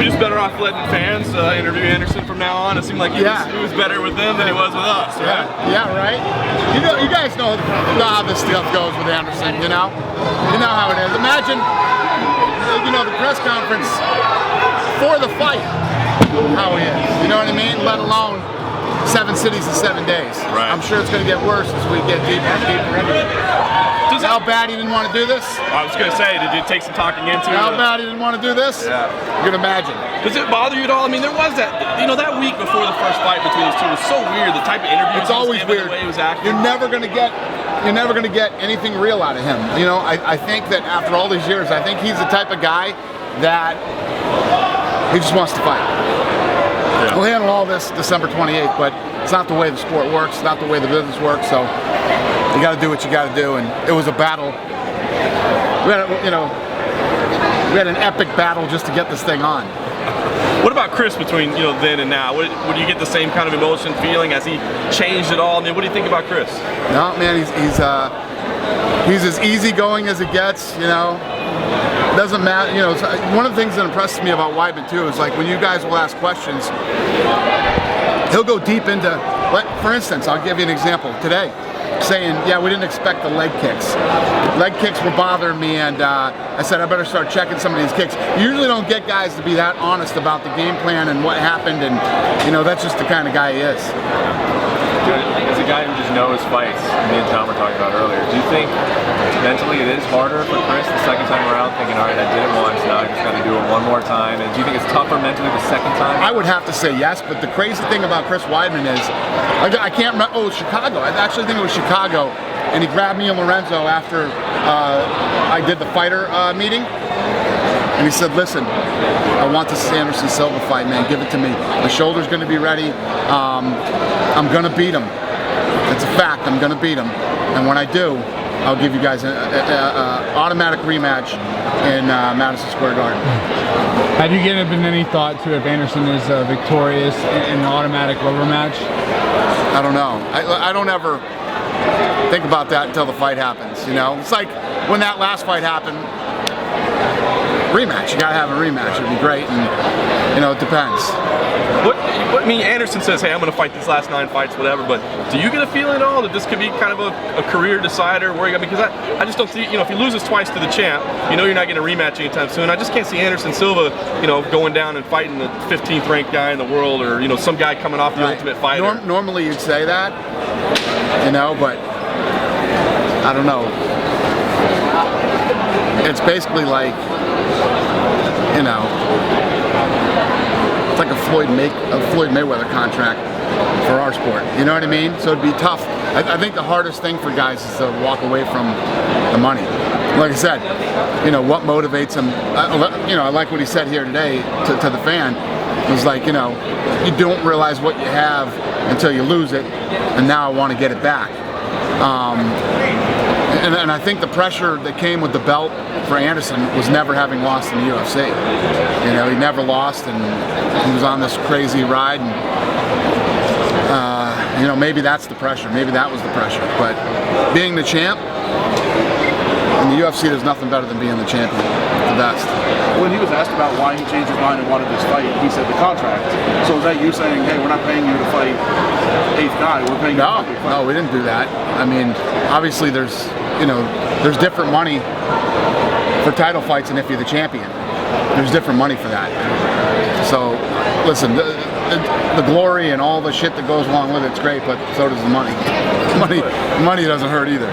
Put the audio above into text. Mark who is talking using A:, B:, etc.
A: just better off letting fans interview Anderson from now on? It seemed like he was better with them than he was with us, right?
B: Yeah, right. You guys know how this stuff goes with Anderson. You know how it is. Imagine, the press conference for the fight, how he is. You know what I mean? Let alone 7 cities in 7 days.
A: Right.
B: I'm sure it's going to get worse as we get deeper and deeper into it. How bad he didn't want to do this?
A: I was going to say, did it take some talking into?
B: How bad he didn't want to do this?
A: Yeah.
B: You can imagine.
A: Does it bother you at all? I mean, there was that, that week before the first fight between these two was so weird. The type of interview
B: it's always weird.
A: The way he was acting.
B: You're never going to get anything real out of him. I think that after all these years, I think he's the type of guy that he just wants to fight. Yeah. We'll handle all this December 28th, but it's not the way the sport works. It's not the way the business works. So you got to do what you got to do, and it was a battle. We had an epic battle just to get this thing on.
A: What about Chris between then and now? Would you get the same kind of emotion, feeling as he changed it all? I mean, what do you think about Chris?
B: No, man, he's as easygoing as it gets. Doesn't matter. One of the things that impresses me about Weidman too is like when you guys will ask questions, he'll go deep into. For instance, I'll give you an example today. Saying, yeah, we didn't expect the leg kicks. Leg kicks were bothering me, and I said I better start checking some of these kicks. You usually don't get guys to be that honest about the game plan and what happened, and that's just the kind of guy he is.
C: As a guy who just knows fights, me and Tom were talking about earlier, do you think mentally it is harder for Chris the second time around, thinking, all right, I did it once, now I just got to do it one more time, and do you think it's tougher mentally the second time?
B: I would have to say yes, but the crazy thing about Chris Weidman is, I can't remember, it was Chicago, I actually think it was Chicago, and he grabbed me and Lorenzo after I did the fighter meeting, and he said, listen, I want this Anderson Silva fight, man, give it to me. My shoulder's going to be ready, I'm going to beat him. It's a fact, I'm going to beat him, and when I do, I'll give you guys an automatic rematch in Madison Square Garden.
D: Have you given any thought to if Anderson is victorious in an automatic rubber match?
B: I don't know. I don't ever think about that until the fight happens. It's like when that last fight happened. Rematch. You gotta have a rematch. It'd be great, and it depends.
A: Anderson says, hey, I'm going to fight these last 9 fights, whatever, but do you get a feeling at all that this could be kind of a career decider? Because I just don't see, if he loses twice to the champ, you're not getting a rematch anytime soon. I just can't see Anderson Silva, going down and fighting the 15th ranked guy in the world, or, some guy coming off the Ultimate Fighter.
B: Normally you'd say that, but I don't know. It's basically like, it's like a Floyd Mayweather contract for our sport. You know what I mean? So it'd be tough. I think the hardest thing for guys is to walk away from the money. Like I said, what motivates him. I like what he said here today to the fan. It was like, you don't realize what you have until you lose it, and now I want to get it back. And I think the pressure that came with the belt for Anderson was never having lost in the UFC. He never lost, and he was on this crazy ride. And maybe that's the pressure. Maybe that was the pressure. But being the champ in the UFC, there's nothing better than being the champion. The best.
E: When he was asked about why he changed his mind and wanted this fight, he said the contract. So is that you saying, hey, we're not paying you to fight 8th guy, we're paying you to fight?
B: No, we didn't do that. I mean, obviously there's different money for title fights than if you're the champion. There's different money for that. So, listen, the glory and all the shit that goes along with it's great, but so does the money. Money doesn't hurt either.